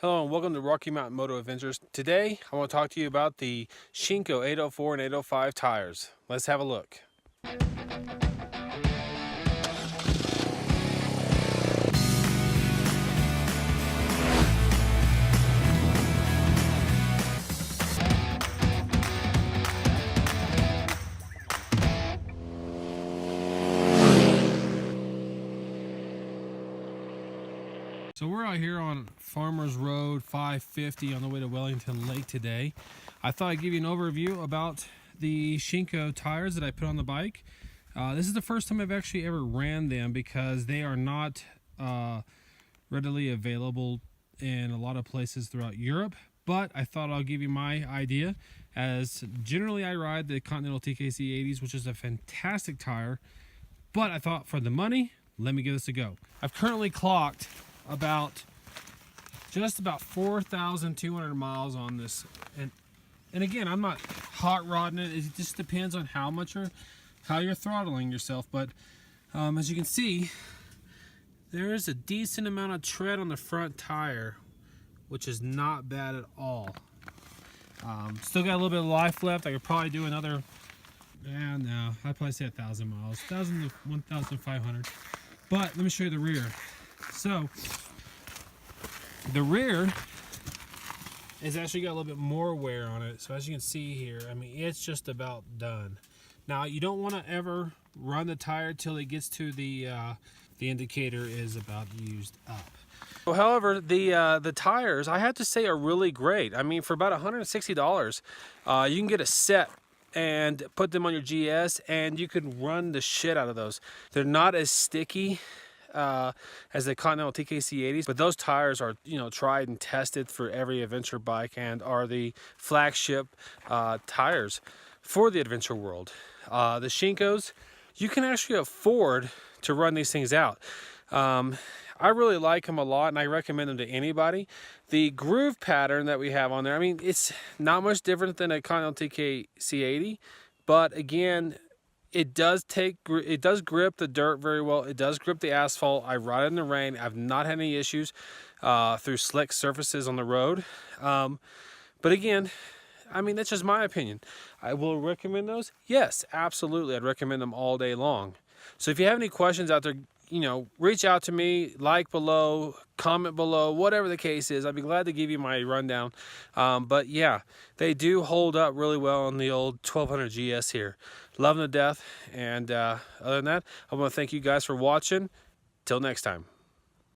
Hello and welcome to Rocky Mountain Moto Adventures. Today I want to talk to you about the Shinko 804 and 805 tires. Let's have a look. So we're out here on Farmers Road 550 on the way to Wellington Lake today. I thought I'd give you an overview about the Shinko tires that I put on the bike. This is the first time I've actually ever ran them because they are not readily available in a lot of places throughout Europe. But I thought I'll give you my idea, as generally I ride the Continental TKC 80s, which is a fantastic tire. But I thought for the money, let me give this a go. I've currently clocked just about 4,200 miles on this, and again, I'm not hot rodding it. It just depends on how you're throttling yourself. But as you can see, there is a decent amount of tread on the front tire, which is not bad at all. Still got a little bit of life left. I could probably do another, no, I'd probably say 1,000 miles, 1,000 to 1,500. But let me show you the rear. So the rear has actually got a little bit more wear on it. So as you can see here, I mean, it's just about done. Now you don't want to ever run the tire till it gets to the indicator is about used up. Well, however, the tires, I have to say, are really great. I mean, for about $160, you can get a set and put them on your GS, and you can run the shit out of those. They're not as sticky as the Continental TKC 80s, but those tires are, tried and tested for every adventure bike and are the flagship tires for the adventure world. The Shinkos, you can actually afford to run these things out. I really like them a lot, and I recommend them to anybody. The groove pattern that we have on there, I mean, it's not much different than a Continental TKC 80, but again, it does grip the dirt very well. It does grip the asphalt. I ride it in the rain. I've not had any issues through slick surfaces on the road. But again, I mean, that's just my opinion. I will recommend those. Yes, absolutely. I'd recommend them all day long. So if you have any questions out there, reach out to me, like below, comment below, whatever the case is. I'd be glad to give you my rundown. But yeah, they do hold up really well on the old 1200 GS here. Love them to death. And other than that, I want to thank you guys for watching. Till next time.